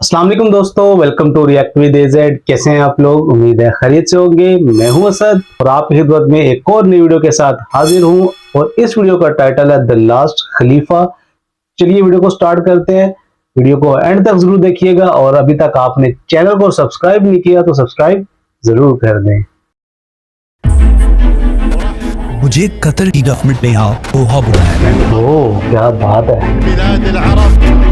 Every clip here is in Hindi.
अस्सलाम वालेकुम दोस्तों, welcome to react with AZ. कैसे हैं आप लोग? उम्मीद है खैरियत से होंगे। मैं हूं असद और आपकी खिदमत में एक और नई वीडियो के साथ हाजिर हूं और इस वीडियो का टाइटल है द लास्ट खलीफा। चलिए वीडियो को स्टार्ट करते हैं। वीडियो को एंड तक जरूर देखिएगा और अभी तक आपने चैनल को सब्सक्राइब नहीं किया तो सब्सक्राइब जरूर कर दें। मुझे कतर की गवर्नमेंट ने यहाँ दोहा बुलाया है। ओह क्या बात है,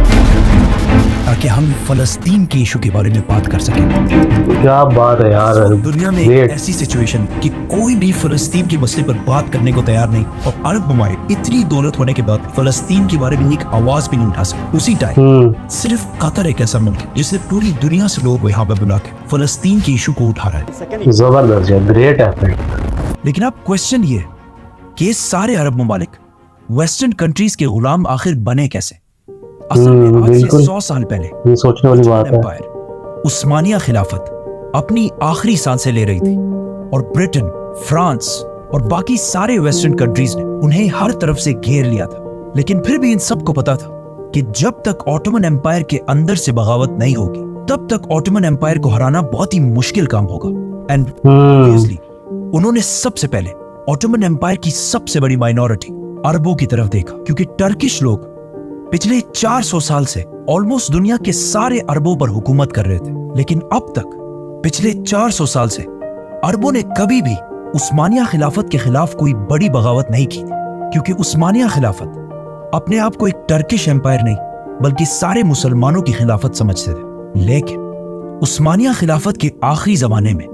ताकि हम फलस्तीन के इशू के बारे में बात कर सकें। क्या बात है यार। दुनिया में एक ऐसी सिचुएशन कि कोई भी फलस्तीन के मसले पर बात करने को तैयार नहीं, और अरब ममालिक इतनी दौलत होने के बाद फलस्तीन के बारे में एक आवाज भी नहीं उठा सकते। उसी टाइम सिर्फ कतर एक ऐसा मुल्क है जिससे पूरी दुनिया से लोग यहाँ पे बुला के फलस्तीन के इशू को उठा रहा है। जबरदस्त है, ग्रेट है। लेकिन अब क्वेश्चन ये कि सारे अरब ममालिक वेस्टर्न कंट्रीज के गुलाम आखिर बने कैसे? असल में आज से 100 साल पहले ये सोचने वाली बात है। उस्मानिया खिलाफत अपनी आखिरी सांसें ले रही थी और ब्रिटेन, फ्रांस और बाकी सारे वेस्टर्न कंट्रीज ने उन्हें हर तरफ से घेर लिया था। लेकिन फिर भी इन सबको पता था कि जब तक ऑटोमन एम्पायर के अंदर से बगावत नहीं होगी तब तक ऑटोमन एम्पायर को हराना बहुत ही मुश्किल काम होगा। एंड ऑब्वियसली उन्होंने सबसे पहले ऑटोमन एम्पायर की सबसे बड़ी माइनॉरिटी अरबों की तरफ देखा, क्योंकि टर्किश लोग पिछले 400 साल से ऑलमोस्ट दुनिया के सारे अरबों पर हुकूमत कर रहे थे। लेकिन अब तक पिछले 400 साल से अरबों ने कभी भी उस्मानिया खिलाफत के खिलाफ कोई बड़ी बगावत नहीं की, क्योंकि उस्मानिया खिलाफत अपने आप को एक टर्किश एम्पायर नहीं बल्कि सारे मुसलमानों की खिलाफत समझते थे। लेकिन उस्मानिया खिलाफत के आखिरी जमाने में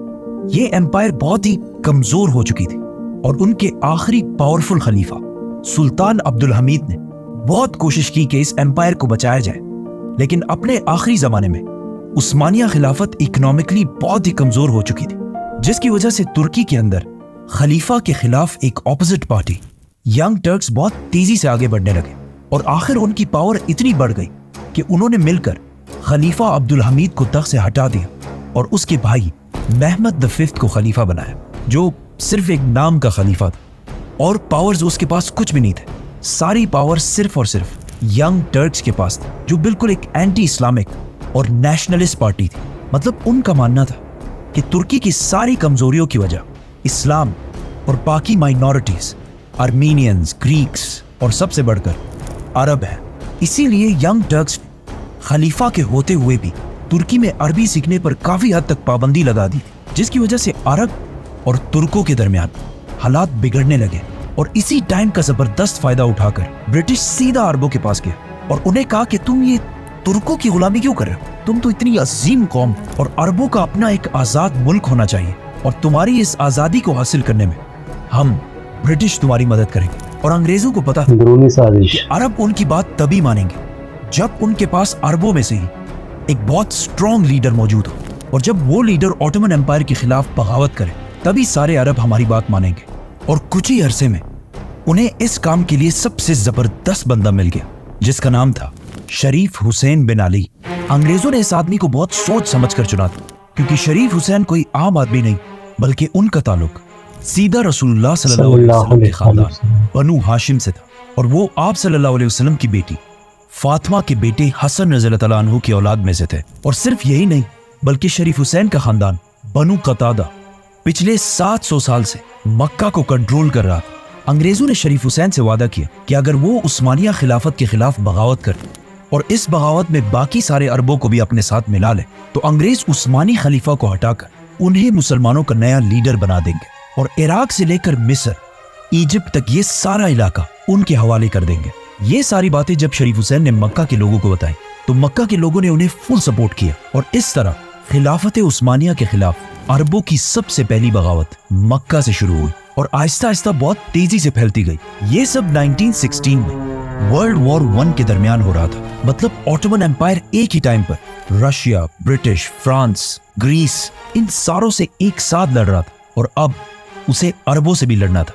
ये एम्पायर बहुत ही कमजोर हो चुकी थी और उनके आखिरी पावरफुल खलीफा सुल्तान अब्दुल हमीद ने बहुत कोशिश की कि इस एम्पायर को बचाया जाए। लेकिन अपने आखिरी जमाने में उस्मानिया खिलाफत इकोनॉमिकली बहुत ही कमजोर हो चुकी थी, जिसकी वजह से तुर्की के अंदर खलीफा के खिलाफ एक ऑपोजिट पार्टी यंग टर्क्स बहुत तेजी से आगे बढ़ने लगे और आखिर उनकी पावर इतनी बढ़ गई कि उन्होंने मिलकर खलीफा अब्दुल हमीद को तख्त से हटा दिया और उसके भाई महमद द फिफ्थ को खलीफा बनाया, जो सिर्फ एक नाम का खलीफा था और पावर्स उसके पास कुछ भी नहीं थे। सारी पावर सिर्फ और सिर्फ यंग टर्क्स के पास था, जो बिल्कुल एक एंटी इस्लामिक और नेशनलिस्ट पार्टी थी। मतलब उनका मानना था कि तुर्की की सारी कमजोरियों की वजह इस्लाम और बाकी माइनॉरिटीज, आर्मीनियंस, ग्रीक्स और सबसे बढ़कर अरब है। इसीलिए यंग टर्क्स ने खलीफा के होते हुए भी तुर्की में अरबी सीखने पर काफी हद तक पाबंदी लगा दी, जिसकी वजह से अरब और तुर्कों के दरमियान हालात बिगड़ने लगे। और इसी टाइम का जबरदस्त फायदा उठाकर ब्रिटिश सीधा अरबों के पास गया और उन्हें कहा कि तुम ये तुर्कों की गुलामी क्यों कर रहे हो? तुम तो इतनी अजीम कौम और अरबों का अपना एक आजाद मुल्क होना चाहिए, और तुम्हारी इस आजादी को हासिल करने में हम ब्रिटिश तुम्हारी मदद करेंगे। और अंग्रेजों को पता था कि अरब उनकी बात तभी मानेंगे जब उनके पास अरबों में से ही एक बहुत स्ट्रॉन्ग लीडर मौजूद हो, और जब वो लीडर ऑटोमन एम्पायर के खिलाफ बगावत करे तभी सारे अरब हमारी बात मानेंगे। और कुछ ही अरसे में उन्हें इस काम के लिए सबसे जबरदस्त बंदा मिल गया, जिसका नाम था शरीफ हुसैन बिन अली। अंग्रेजों ने इस आदमी को बहुत सोच समझकर चुना था, क्योंकि शरीफ हुसैन कोई आम आदमी नहीं बल्कि उनका ताल्लुक सीधा रसूलुल्लाह सल्लल्लाहु अलैहि वसल्लम के खानदान बनु हाशिम से था, और वो आप सल्लल्लाहु अलैहि वसल्लम की बेटी फातिमा के बेटे हसन रज़ियल्लाहु तआला अन्हु की औलाद में से थे। और सिर्फ यही नहीं बल्कि शरीफ हुसैन का खानदान बनु कतादा पिछले 700 साल से मक्का को कंट्रोल कर रहा था। अंग्रेजों ने शरीफ हुसैन से वादा किया कि अगर वो उस्मानिया खिलाफत के खिलाफ बगावत करते और इस बगावत में बाकी सारे अरबों को भी अपने साथ मिला ले, तो अंग्रेज उस्मानी खलीफा को हटाकर उन्हें मुसलमानों का नया लीडर बना देंगे और इराक से लेकर मिस्र, इजिप्ट तक ये सारा इलाका उनके हवाले कर देंगे। ये सारी बातें जब शरीफ हुसैन ने मक्का के लोगों को बताई तो मक्का के लोगों ने उन्हें फुल सपोर्ट किया, और इस तरह खिलाफत उस्मानिया के खिलाफ अरबों की सबसे पहली बगावत मक्का से शुरू हुई और आहिस्ता आहिस्ता बहुत तेजी से फैलती गई। ये सब 1916 में वर्ल्ड वॉर 1 के दरमियान हो रहा था। मतलब ऑटोमन एम्पायर एक ही टाइम पर रशिया, ब्रिटिश, फ्रांस, ग्रीस, इन सारों से एक साथ लड़ रहा था, और अब उसे अरबों से भी लड़ना था।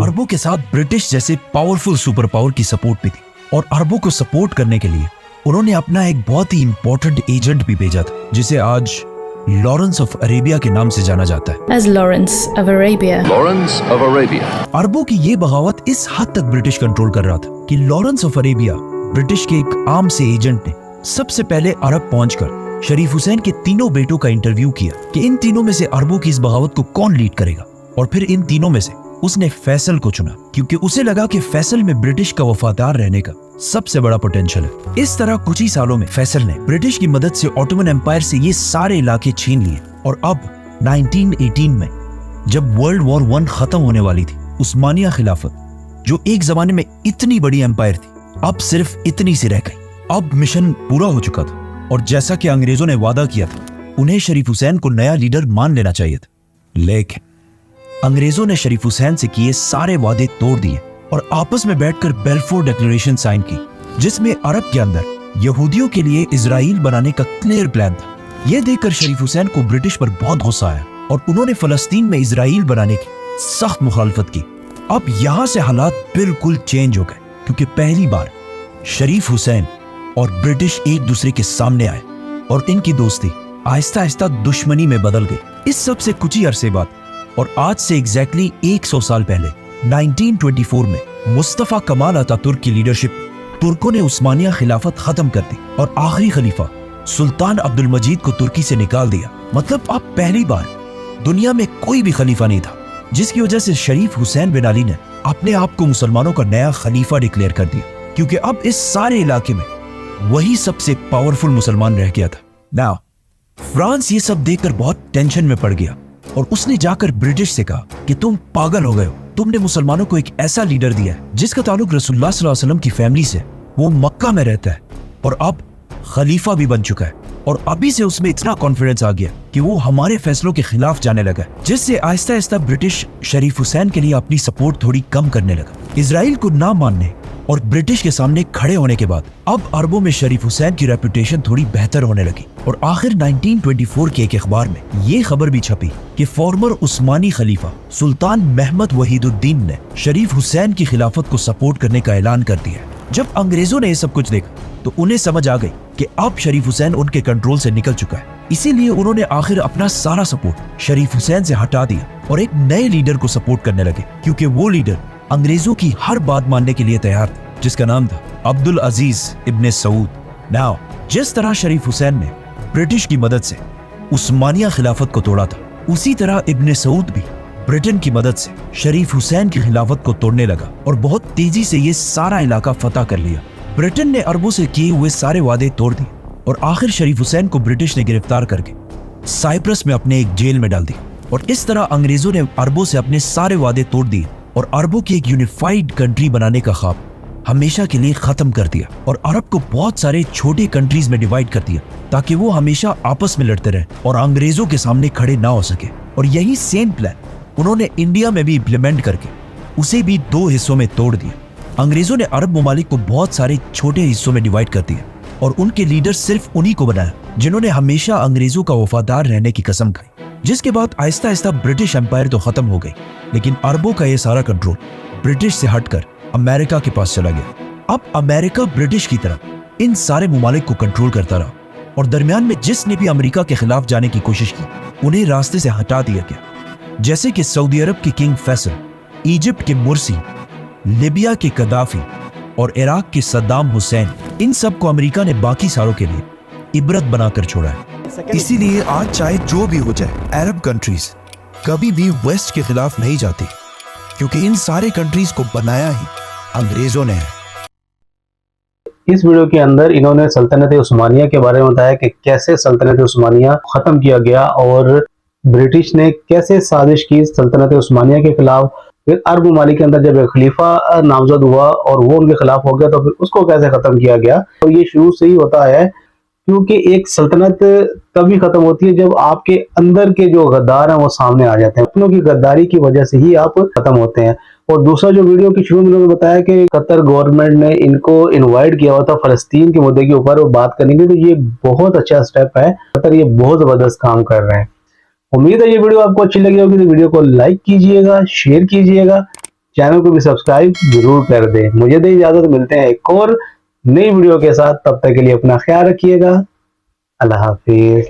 अरबों के साथ ब्रिटिश जैसे पावरफुल सुपर पावर की सपोर्ट भी थी, और अरबों को सपोर्ट करने के लिए उन्होंने अपना एक बहुत ही इंपॉर्टेंट एजेंट भी भेजा था, जिसे आज लॉरेंस ऑफ अरेबिया के नाम से जाना जाता है। As Lawrence of Arabia. Lawrence of Arabia. अरबों की ये बगावत इस हद तक ब्रिटिश कंट्रोल कर रहा था कि लॉरेंस ऑफ अरेबिया ब्रिटिश के एक आर्म से एजेंट ने सबसे पहले अरब पहुंचकर शरीफ हुसैन के तीनों बेटों का इंटरव्यू किया कि इन तीनों में से अरबों की इस बगावत को कौन लीड करेगा, और फिर इन तीनों में से उसने फैसल को चुना क्योंकि उसे लगा कि फैसल में ब्रिटिश का वफादार रहने का सबसे बड़ा पोटेंशियल है। इस तरह कुछ ही सालों में फैसल ने ब्रिटिश की मदद से ऑटोमन एम्पायर से ये सारे इलाके छीन लिए, और अब 1918 में जब वर्ल्ड वॉर 1 खत्म होने वाली थी, उस्मानिया खिलाफत जो एक जमाने में इतनी बड़ी एम्पायर थी, अब सिर्फ इतनी सी रह गई। अब मिशन पूरा हो चुका था और जैसा कि अंग्रेजों ने वादा किया था, उन्हें शरीफ हुसैन को नया लीडर मान लेना चाहिए था। लेकिन अंग्रेजों ने शरीफ हुसैन से किए सारे वादे तोड़ दिए और आपस में बैठकर बेल्फोर डिक्लेरेशन साइन की, जिसमें अरब के अंदर यहूदियों के लिए इजराइल बनाने का क्लियर प्लान था। यह देखकर शरीफ हुसैन को ब्रिटिश पर बहुत गुस्सा आया और उन्होंने फलस्तीन में इजराइल बनाने की सख्त मुखालफत की। अब यहां से हालात बिल्कुल चेंज हो गए क्योंकि पहली बार शरीफ हुसैन और ब्रिटिश एक दूसरे के सामने आए और इनकी दोस्ती आहिस्ता आहिस्ता दुश्मनी में बदल गई। इस सब से कुछ ही अरसे बाद और आज से एग्जैक्टली 100 साल पहले 1924 में मुस्तफा कमाल अतातुर्क की लीडरशिप तुर्कों ने उस्मानिया खिलाफत खत्म कर दी और आखिरी खलीफा सुल्तान अब्दुल मजीद को तुर्की से निकाल दिया। मतलब अब पहली बार दुनिया में कोई भी खलीफा नहीं था, जिसकी वजह से शरीफ हुसैन बिन अली ने अपने आप को मुसलमानों का नया खलीफा डिक्लेयर कर दिया, क्योंकि अब इस सारे इलाके में वही सबसे पावरफुल मुसलमान रह गया था। नाउ फ्रांस ये सब देखकर बहुत टेंशन में पड़ गया और उसने जाकर ब्रिटिश से कहा कि तुम पागल हो गए हो, तुमने मुसलमानों को एक ऐसा लीडर दिया है जिसका ताल्लुक रसूलुल्लाह सल्लल्लाहु अलैहि वसल्लम की फैमिली से, वो मक्का में रहता है और अब खलीफा भी बन चुका है, और अभी से उसमें इतना कॉन्फिडेंस आ गया कि वो हमारे फैसलों के खिलाफ जाने लगा, जिससे आहिस्ता आहिस्ता ब्रिटिश शरीफ हुसैन के लिए अपनी सपोर्ट थोड़ी कम करने लगा। इजराइल को ना मानने और ब्रिटिश के सामने खड़े होने के बाद अब अरबों में शरीफ हुसैन की रेपुटेशन थोड़ी बेहतर होने लगी, और आखिर 1924 के एक अखबार में ये खबर भी छपी कि फॉर्मर उस्मानी खलीफा सुल्तान महमद वहीदुद्दीन ने शरीफ हुसैन की खिलाफत को सपोर्ट करने का ऐलान कर दिया। जब अंग्रेजों ने ये सब कुछ देखा तो उन्हें समझ आ गई कि अब शरीफ हुसैन उनके कंट्रोल से निकल चुका है, इसीलिए उन्होंने आखिर अपना सारा सपोर्ट शरीफ हुसैन से हटा दिया और एक नए लीडर को सपोर्ट करने लगे, क्योंकि वो लीडर अंग्रेजों की हर बात मानने के लिए तैयार था, जिसका नाम था अब्दुल अजीज इब्ने सऊद। नाउ जिस तरह शरीफ हुसैन ने ब्रिटिश की मदद से उस्मानिया खिलाफत को तोड़ा था, उसी तरह इब्ने सऊद भी ब्रिटेन की मदद से शरीफ हुसैन की खिलाफत को तोड़ने लगा और बहुत तेजी से ये सारा इलाका फतह कर लिया। ब्रिटेन ने अरबों से किए हुए सारे वादे तोड़ दिए और आखिर शरीफ हुसैन को ब्रिटिश ने गिरफ्तार करके साइप्रस में अपने एक जेल में डाल दिया, और इस तरह अंग्रेजों ने अरबों से अपने सारे वादे तोड़ दिए और अरबों की एक यूनिफाइड कंट्री बनाने का ख्वाब हमेशा के लिए खत्म कर दिया और अरब को बहुत सारे छोटे कंट्रीज में डिवाइड कर दिया ताकि वो हमेशा आपस में लड़ते रहे और अंग्रेजों के सामने खड़े ना हो सके। और यही सेम प्लान उन्होंने इंडिया में भी इम्प्लीमेंट करके उसे भी 2 हिस्सों में तोड़ दिया। अंग्रेजों ने अरब ममालिक को बहुत सारे छोटे हिस्सों में डिवाइड कर दिया और उनके लीडर सिर्फ उन्हीं को बनाया जिन्होंने हमेशा अंग्रेजों का वफादार रहने की कसम खाई, जिसके बाद आहिस्ता आहिस्ता ब्रिटिश एम्पायर तो खत्म हो गई, लेकिन अरबों का ये सारा कंट्रोल ब्रिटिश से हटकर अमेरिका के पास चला गया। अब अमेरिका ब्रिटिश की तरह इन सारे ममालिक को कंट्रोल करता रहा और दरमियान में जिसने भी अमेरिका के खिलाफ जाने की कोशिश की उन्हें रास्ते से हटा दिया गया, जैसे कि सऊदी अरब के किंग फैसल, इजिप्ट के मुर्सी, लिबिया के कदाफी और इराक के सद्दाम हुसैन। इन सब को अमेरिका ने बाकी सारों के लिए इबरत बनाकर छोड़ा है। इसीलिए आज चाहे जो भी हो जाए, अरब कंट्रीज कभी भी वेस्ट के खिलाफ नहीं जाती, क्योंकि इन सारे कंट्रीज को बनाया ही अंग्रेजों ने है। इस वीडियो के अंदर इन्होंने सल्तनत उस्मानिया के बारे में बताया कि कैसे सल्तनत उस्मानिया खत्म किया गया और ब्रिटिश ने कैसे साजिश की सल्तनत उस्मानिया के खिलाफ। फिर अरब ममालिक के अंदर जब एक खलीफा नामजद हुआ और वो उनके खिलाफ हो गया तो फिर उसको कैसे खत्म किया गया। तो ये शुरू से ही होता है, क्योंकि एक सल्तनत तभी खत्म होती है जब आपके अंदर के जो गद्दार हैं वो सामने आ जाते हैं। अपनों की गद्दारी की वजह से ही आप खत्म होते हैं। और दूसरा जो वीडियो की शुरू में उन्होंने बताया कि कतर गवर्नमेंट ने इनको इनवाइट किया हुआ था फलस्तीन के मुद्दे के ऊपर वो बात करने के लिए, तो ये बहुत अच्छा स्टेप है। कतर ये बहुत जबरदस्त काम कर रहे हैं। उम्मीद है ये वीडियो आपको अच्छी लगी होगी, तो वीडियो को लाइक कीजिएगा, शेयर कीजिएगा, चैनल को भी सब्सक्राइब जरूर कर दें। मुझे दे इजाजत, मिलते हैं एक और नई वीडियो के साथ। तब तक के लिए अपना ख्याल रखिएगा। अल्लाह हाफिज।